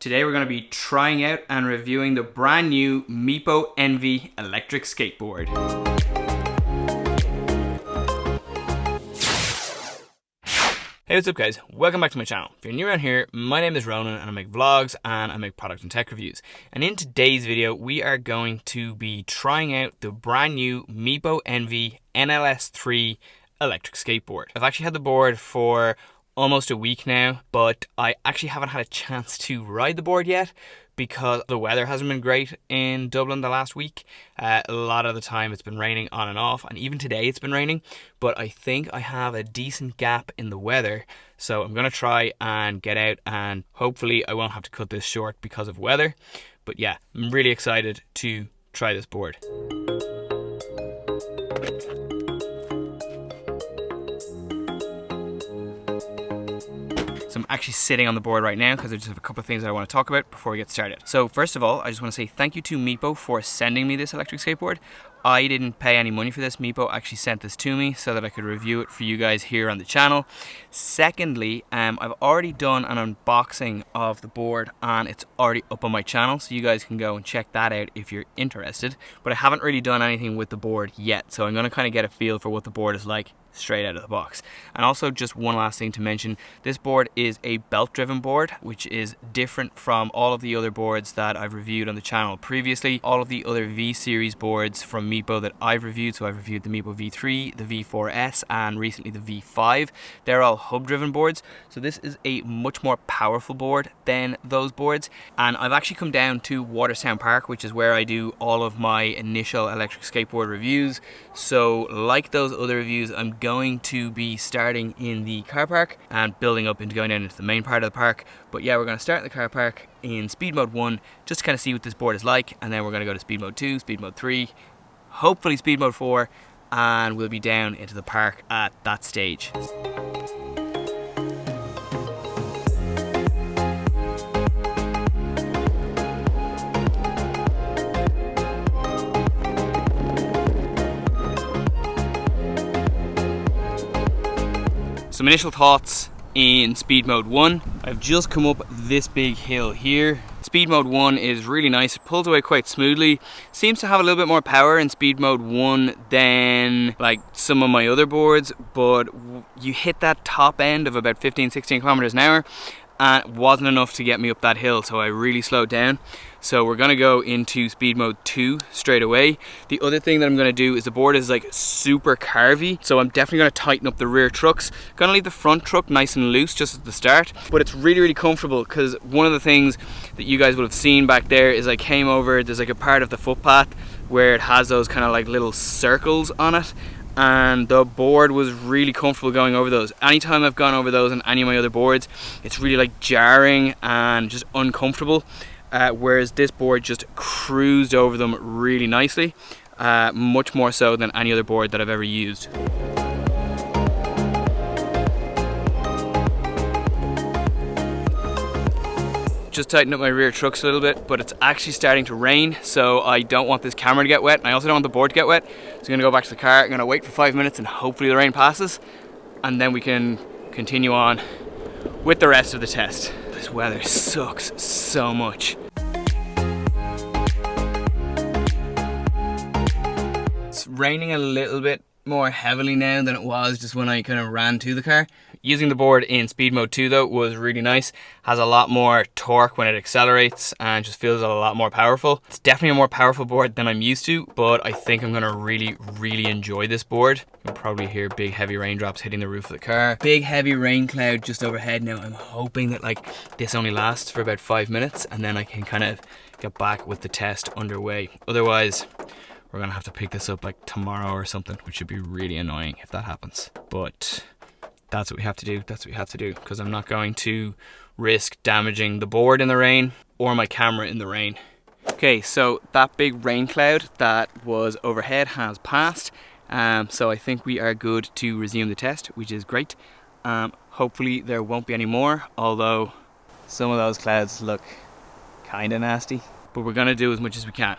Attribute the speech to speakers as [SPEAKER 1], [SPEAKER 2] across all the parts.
[SPEAKER 1] Today we're going to be trying out and reviewing the brand new Meepo Envy electric skateboard. Hey, what's up guys? Welcome back to my channel. If you're new around here, my name is Ronan and I make vlogs and I make product and tech reviews. And in today's video, we are going to be trying out the brand new Meepo Envy NLS3 electric skateboard. I've actually had the board for almost a week now, but I actually haven't had a chance to ride the board yet because the weather hasn't been great in Dublin the last week. A lot of the time it's been raining on and off, and even today it's been raining, but I think I have a decent gap in the weather, so I'm gonna try and get out, and hopefully I won't have to cut this short because of weather. But yeah, I'm really excited to try this board. So I'm actually sitting on the board right now because I just have a couple of things that I want to talk about before we get started. So first of all, I just want to say thank you to Meepo for sending me this electric skateboard. I didn't pay any money for this. Meepo actually sent this to me so that I could review it for you guys here on the channel. Secondly, I've already done an unboxing of the board and it's already up on my channel, so you guys can go and check that out if you're interested. But I haven't really done anything with the board yet, so I'm going to kind of get a feel for what the board is like straight out of the box. And also, just one last thing to mention, this board is a belt driven board, which is different from all of the other boards that I've reviewed on the channel previously. All of the other V series boards from Meepo that I've reviewed, so I've reviewed the Meepo V3, the V4S and recently the V5, they're all hub driven boards. So this is a much more powerful board than those boards, and I've actually come down to Waterstown Park, which is where I do all of my initial electric skateboard reviews. So like those other reviews, I'm going to be starting in the car park and building up into going down into the main part of the park. But yeah, we're going to start in the car park in speed mode 1 just to kind of see what this board is like, and then we're going to go to speed mode 2, speed mode 3, hopefully speed mode 4, and we'll be down into the park at that stage. Some initial thoughts in speed mode 1. I've just come up this big hill here. Speed mode 1 is really nice. It pulls away quite smoothly. Seems to have a little bit more power in speed mode 1 than like some of my other boards, but you hit that top end of about 15-16 kilometers an hour and it wasn't enough to get me up that hill, so I really slowed down. So we're gonna go into speed mode 2 straight away. The other thing that I'm gonna do is the board is like super carvy, so I'm definitely gonna tighten up the rear trucks. Gonna leave the front truck nice and loose just at the start, but it's really, really comfortable because one of the things that you guys will have seen back there is I came over, there's like a part of the footpath where it has those kind of like little circles on it, and the board was really comfortable going over those. Anytime I've gone over those on any of my other boards, it's really like jarring and just uncomfortable, whereas this board just cruised over them really nicely, much more so than any other board that I've ever used. Just tightened up my rear trucks a little bit, but it's actually starting to rain, so I don't want this camera to get wet, and I also don't want the board to get wet. So I'm gonna go back to the car, I'm gonna wait for 5 minutes and hopefully the rain passes, and then we can continue on with the rest of the test. This weather sucks so much. It's raining a little bit more heavily now than it was just when I kind of ran to the car. Using the board in speed mode 2 though was really nice. Has a lot more torque when it accelerates and just feels a lot more powerful. It's definitely a more powerful board than I'm used to, but I think I'm gonna really enjoy this board. You can probably hear big heavy raindrops hitting the roof of the car. Big heavy rain cloud just overhead now. I'm hoping that like this only lasts for about 5 minutes and then I can kind of get back with the test underway. Otherwise, we're gonna have to pick this up like tomorrow or something, which should be really annoying if that happens. But that's what we have to do. That's what we have to do, because I'm not going to risk damaging the board in the rain or my camera in the rain. Okay, so that big rain cloud that was overhead has passed. So I think we are good to resume the test, which is great. Hopefully there won't be any more, although some of those clouds look kind of nasty. But we're gonna do as much as we can.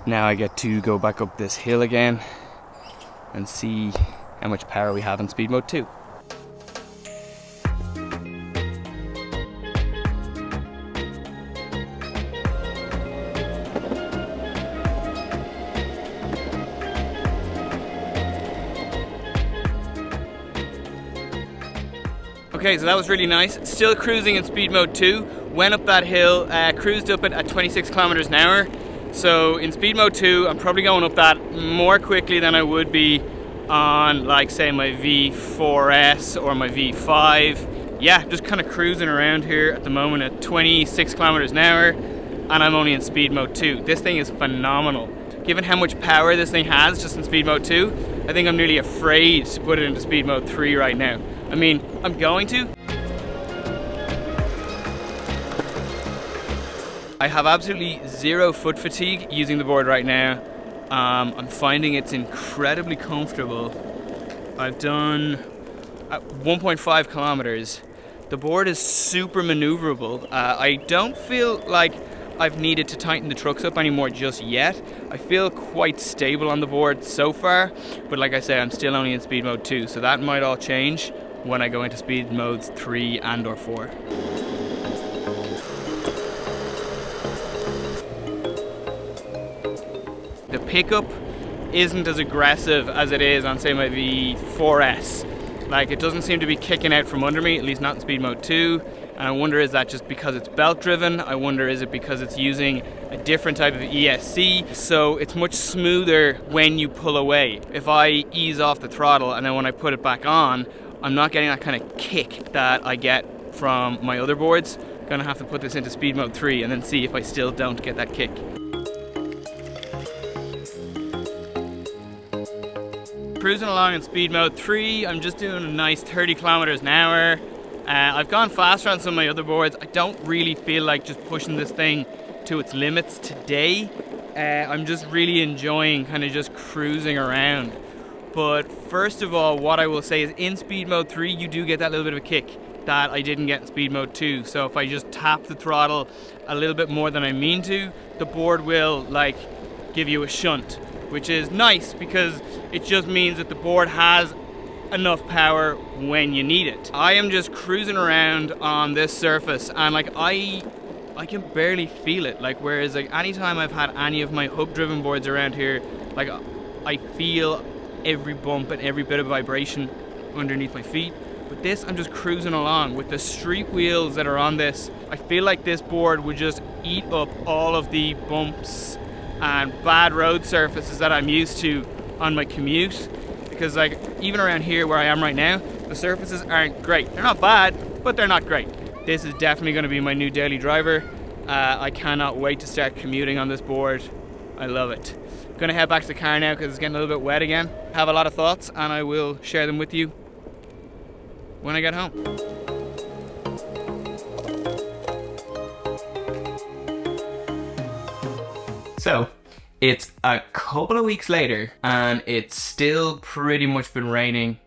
[SPEAKER 1] Now I get to go back up this hill again and see how much power we have in speed mode 2. Okay, so that was really nice. Still cruising in speed mode 2. Went up that hill, cruised up it at 26 kilometers an hour. So in speed mode 2, I'm probably going up that more quickly than I would be on, like, say, my V4S or my V5. Yeah, just kind of cruising around here at the moment at 26 kilometers an hour, and I'm only in speed mode 2. This thing is phenomenal. Given how much power this thing has just in speed mode 2, I think I'm nearly afraid to put it into speed mode 3 right now. I mean, I'm going to. I have absolutely zero foot fatigue using the board right now. I'm finding it's incredibly comfortable. I've done 1.5 kilometers. The board is super maneuverable. I don't feel like I've needed to tighten the trucks up anymore just yet. I feel quite stable on the board so far, but like I say, I'm still only in speed mode 2, so that might all change when I go into speed modes 3 and or 4. The pickup isn't as aggressive as it is on, say, my V4S. Like, it doesn't seem to be kicking out from under me, at least not in speed mode 2. And I wonder, is that just because it's belt driven? I wonder, is it because it's using a different type of ESC? So it's much smoother when you pull away. If I ease off the throttle and then when I put it back on, I'm not getting that kind of kick that I get from my other boards. I'm gonna have to put this into speed mode 3 and then see if I still don't get that kick. Cruising along in speed mode 3, I'm just doing a nice 30 kilometers an hour. I've gone faster on some of my other boards. I don't really feel like just pushing this thing to its limits today. I'm just really enjoying kind of just cruising around. But first of all, what I will say is in speed mode 3, you do get that little bit of a kick that I didn't get in speed mode 2. So if I just tap the throttle a little bit more than I mean to, the board will like give you a shunt, which is nice because it just means that the board has enough power when you need it. I am just cruising around on this surface and like I can barely feel it. Like, whereas like anytime I've had any of my hub driven boards around here, like I feel every bump and every bit of vibration underneath my feet. But this, I'm just cruising along with the street wheels that are on this. I feel like this board would just eat up all of the bumps and bad road surfaces that I'm used to on my commute. Because like even around here where I am right now, the surfaces aren't great. They're not bad, but they're not great. This is definitely going to be my new daily driver. I cannot wait to start commuting on this board. I love it. I'm gonna head back to the car now because it's getting a little bit wet again. I have a lot of thoughts and I will share them with you when I get home. So, it's a couple of weeks later and it's still pretty much been raining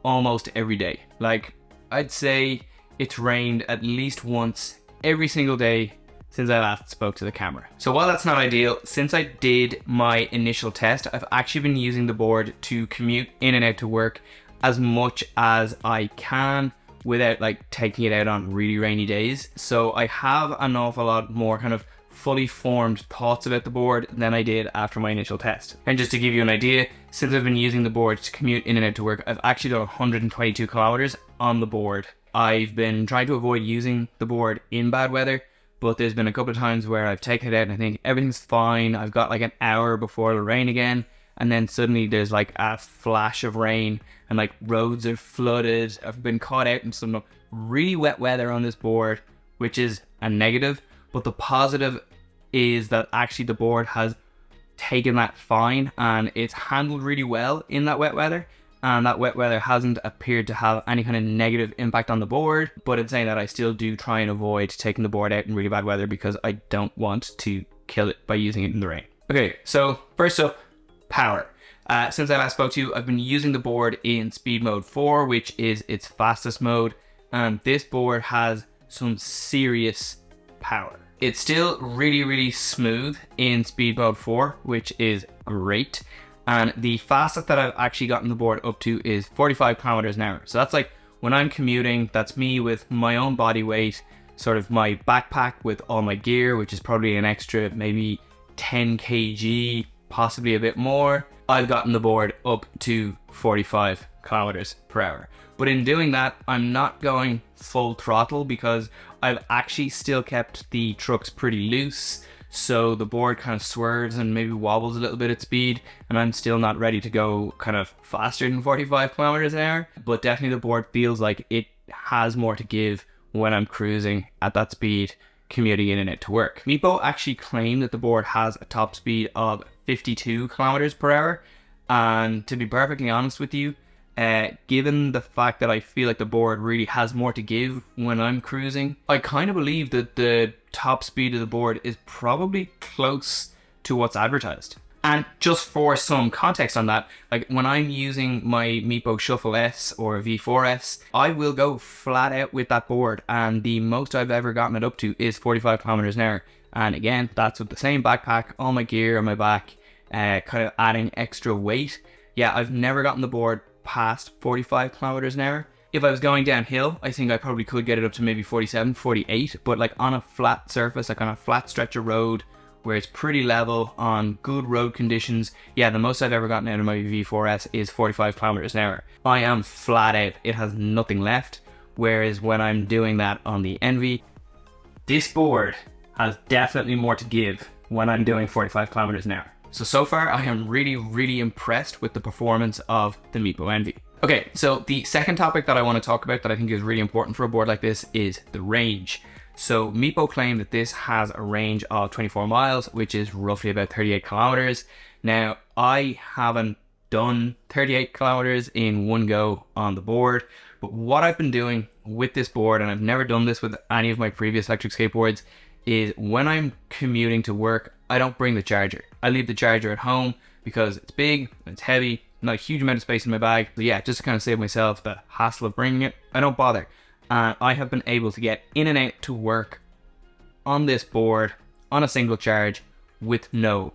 [SPEAKER 1] almost every day. Like, I'd say it's rained at least once every single day since I last spoke to the camera. So while that's not ideal, since I did my initial test, I've actually been using the board to commute in and out to work as much as I can without like taking it out on really rainy days. So I have an awful lot more kind of fully formed thoughts about the board than I did after my initial test. And just to give you an idea, since I've been using the board to commute in and out to work, I've actually done 122 kilometers on the board. I've been trying to avoid using the board in bad weather, but there's been a couple of times where I've taken it out and I think everything's fine. I've got like an hour before it'll rain again, and then suddenly there's like a flash of rain and like roads are flooded. I've been caught out in some really wet weather on this board, which is a negative, but the positive is that actually the board has taken that fine and it's handled really well in that wet weather. And that wet weather hasn't appeared to have any kind of negative impact on the board. But in saying that, I still do try and avoid taking the board out in really bad weather because I don't want to kill it by using it in the rain. Okay, so first up, power. Since I last spoke to you, I've been using the board in speed mode 4, which is its fastest mode. And this board has some serious power. It's still really, really smooth in speed mode 4, which is great. And the fastest that I've actually gotten the board up to is 45 kilometers an hour. So that's like when I'm commuting, that's me with my own body weight, sort of my backpack with all my gear, which is probably an extra maybe 10 kg, possibly a bit more. I've gotten the board up to 45 kilometers per hour. But in doing that, I'm not going full throttle because I've actually still kept the trucks pretty loose. So the board kind of swerves and maybe wobbles a little bit at speed, and I'm still not ready to go kind of faster than 45 kilometers an hour. But definitely the board feels like it has more to give when I'm cruising at that speed, commuting in and out to work. Meepo actually claimed that the board has a top speed of 52 kilometers per hour. And to be perfectly honest with you, given the fact that I feel like the board really has more to give when I'm cruising, I kind of believe that the top speed of the board is probably close to what's advertised. And just for some context on that, like when I'm using my Meepo Shuffle S or V4S, I will go flat out with that board, and the most I've ever gotten it up to is 45 kilometers an hour. And again, that's with the same backpack, all my gear on my back, kind of adding extra weight. Yeah, I've never gotten the board past 45 kilometers an hour. If I was going downhill, I think I probably could get it up to maybe 47, 48, but like on a flat surface, like on a flat stretch of road where it's pretty level on good road conditions, yeah, the most I've ever gotten out of my V4S is 45 kilometers an hour. I am flat out, it has nothing left. Whereas when I'm doing that on the Envy, this board has definitely more to give when I'm doing 45 kilometers an hour. So far I am really, really impressed with the performance of the Meepo Envy. Okay, so the second topic that I want to talk about that I think is really important for a board like this is the range. So Meepo claimed that this has a range of 24 miles, which is roughly about 38 kilometers. Now, I haven't done 38 kilometers in one go on the board, but what I've been doing with this board, and I've never done this with any of my previous electric skateboards, is when I'm commuting to work, I don't bring the charger. I leave the charger at home because it's big, it's heavy, not a huge amount of space in my bag. But yeah, just to kind of save myself the hassle of bringing it, I don't bother. And I have been able to get in and out to work on this board on a single charge with no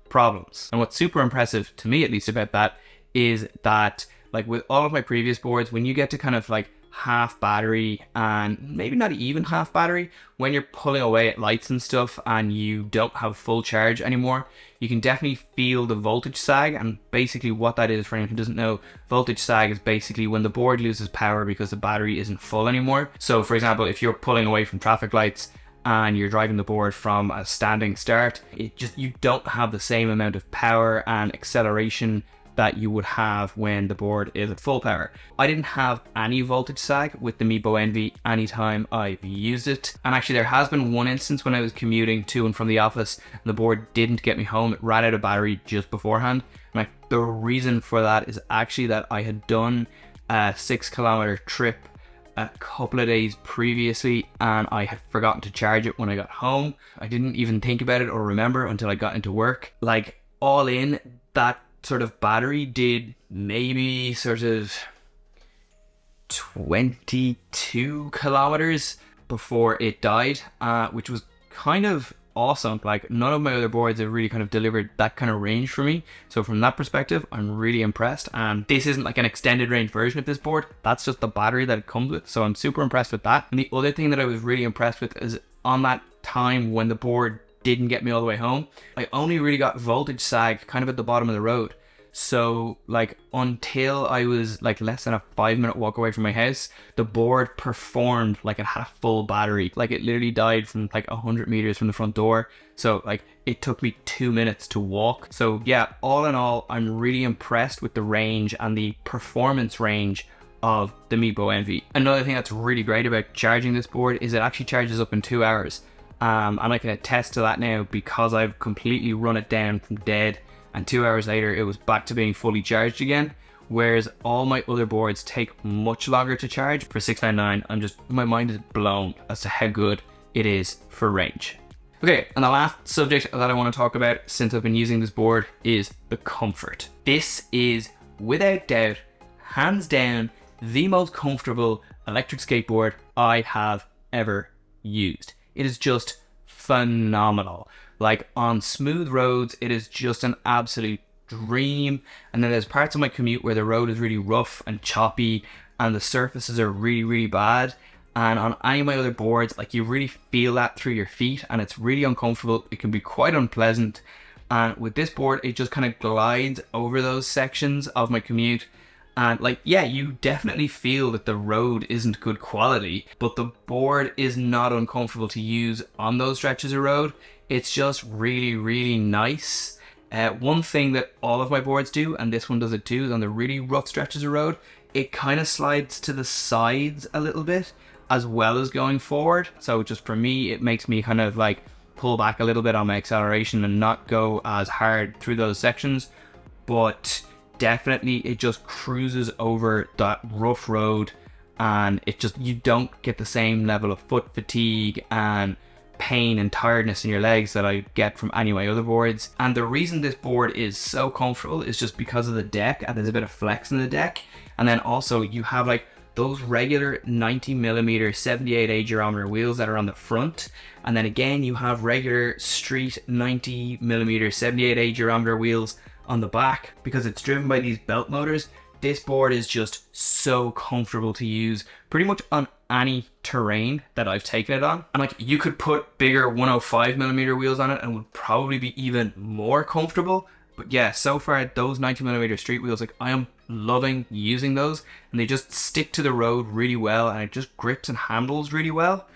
[SPEAKER 1] problems. And what's super impressive to me, at least, about that is that, like with all of my previous boards, when you get to kind of like half battery and maybe not even half battery, when you're pulling away at lights and stuff and you don't have full charge anymore, you can definitely feel the voltage sag. And basically what that is, for anyone who doesn't know, voltage sag is basically when the board loses power because the battery isn't full anymore. So for example, if you're pulling away from traffic lights and you're driving the board from a standing start, you don't have the same amount of power and acceleration that you would have when the board is at full power. I didn't have any voltage sag with the Meepo Envy anytime I've used it. And actually there has been one instance when I was commuting to and from the office and the board didn't get me home. It ran out of battery just beforehand. And the reason for that is actually that I had done a 6-kilometer trip a couple of days previously and I had forgotten to charge it when I got home. I didn't even think about it or remember until I got into work. Like all in, that sort of battery did maybe sort of 22 kilometers before it died, which was kind of awesome. Like none of my other boards have really kind of delivered that kind of range for me. So from that perspective, I'm really impressed. And this isn't like an extended range version of this board. That's just the battery that it comes with. So I'm super impressed with that. And the other thing that I was really impressed with is on that time when the board didn't get me all the way home, I only really got voltage sag kind of at the bottom of the road. So like until I was like less than a 5-minute walk away from my house, the board performed like it had a full battery. Like it literally died from like 100 meters from the front door. So like it took me 2 minutes to walk. So yeah, all in all, I'm really impressed with the range and the performance range of the Meepo Envy. Another thing that's really great about charging this board is it actually charges up in 2 hours. And I can attest to that now because I've completely run it down from dead, and 2 hours later it was back to being fully charged again. Whereas all my other boards take much longer to charge. For 699, my mind is blown as to how good it is for range. Okay, and the last subject that I want to talk about since I've been using this board is the comfort. This is without doubt, hands down, the most comfortable electric skateboard I have ever used. It is just phenomenal. Like on smooth roads, it is just an absolute dream. And then there's parts of my commute where the road is really rough and choppy and the surfaces are really, really bad. And on any of my other boards, like you really feel that through your feet and it's really uncomfortable. It can be quite unpleasant. And with this board, it just kind of glides over those sections of my commute. And like, yeah, you definitely feel that the road isn't good quality, but the board is not uncomfortable to use on those stretches of road. It's just really, really nice. One thing that all of my boards do, and this one does it too, is on the really rough stretches of road, it kind of slides to the sides a little bit as well as going forward. So just for me, it makes me kind of like pull back a little bit on my acceleration and not go as hard through those sections. But definitely it just cruises over that rough road, and it just, you don't get the same level of foot fatigue and pain and tiredness in your legs that I get from any of my other boards. And the reason this board is so comfortable is just because of the deck, and there's a bit of flex in the deck. And then also you have like those regular 90mm 78A geometer wheels that are on the front, and then again you have regular street 90mm 78A geometer wheels on the back. Because it's driven by these belt motors, this board is just so comfortable to use pretty much on any terrain that I've taken it on. And like, you could put bigger 105mm wheels on it and would probably be even more comfortable. But yeah, so far those 90mm street wheels, like I am loving using those, and they just stick to the road really well, and it just grips and handles really well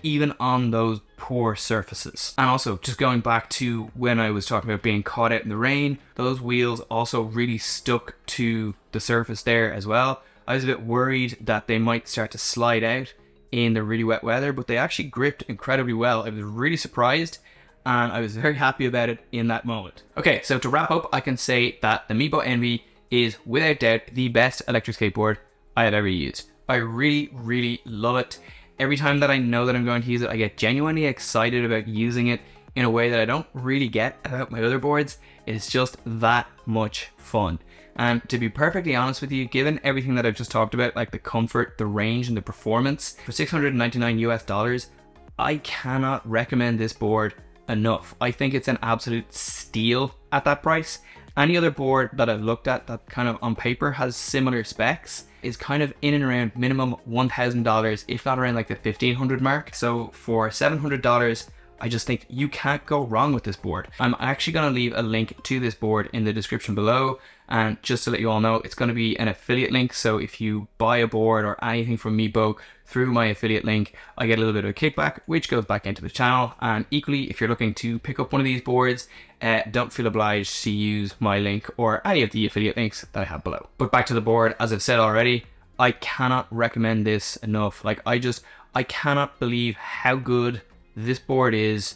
[SPEAKER 1] even on those poor surfaces. And also, just going back to when I was talking about being caught out in the rain, those wheels also really stuck to the surface there as well. I was a bit worried that they might start to slide out in the really wet weather, but they actually gripped incredibly well. I was really surprised, and I was very happy about it in that moment. Okay, so to wrap up, I can say that the Meepo Envy is without doubt the best electric skateboard I have ever used. I really, really love it. Every time that I know that I'm going to use it, I get genuinely excited about using it in a way that I don't really get about my other boards. It's just that much fun. And to be perfectly honest with you, given everything that I've just talked about, like the comfort, the range, and the performance, for $699 US, I cannot recommend this board enough. I think it's an absolute steal at that price. Any other board that I've looked at that kind of on paper has similar specs is kind of in and around minimum $1,000, if not around like the $1,500 mark. So for $700, I just think you can't go wrong with this board. I'm actually going to leave a link to this board in the description below. And just to let you all know, it's going to be an affiliate link. So if you buy a board or anything from Meepo through my affiliate link, I get a little bit of a kickback, which goes back into the channel. And equally, if you're looking to pick up one of these boards, don't feel obliged to use my link or any of the affiliate links that I have below. But back to the board, as I've said already, I cannot recommend this enough. Like I cannot believe how good this board is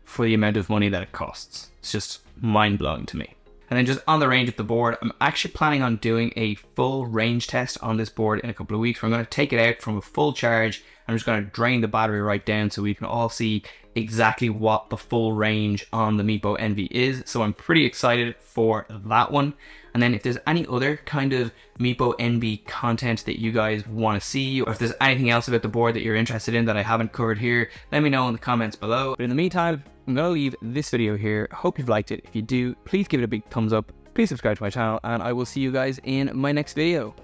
[SPEAKER 1] for the amount of money that it costs. It's just mind-blowing to me. And then just on the range of the board, I'm actually planning on doing a full range test on this board in a couple of weeks, where I'm going to take it out from a full charge. I'm just going to drain the battery right down so we can all see exactly what the full range on the Meepo Envy is. So I'm pretty excited for that one. And then if there's any other kind of Meepo Envy content that you guys want to see, or if there's anything else about the board that you're interested in that I haven't covered here, let me know in the comments below. But in the meantime, I'm going to leave this video here. Hope you've liked it. If you do, please give it a big thumbs up. Please subscribe to my channel, and I will see you guys in my next video.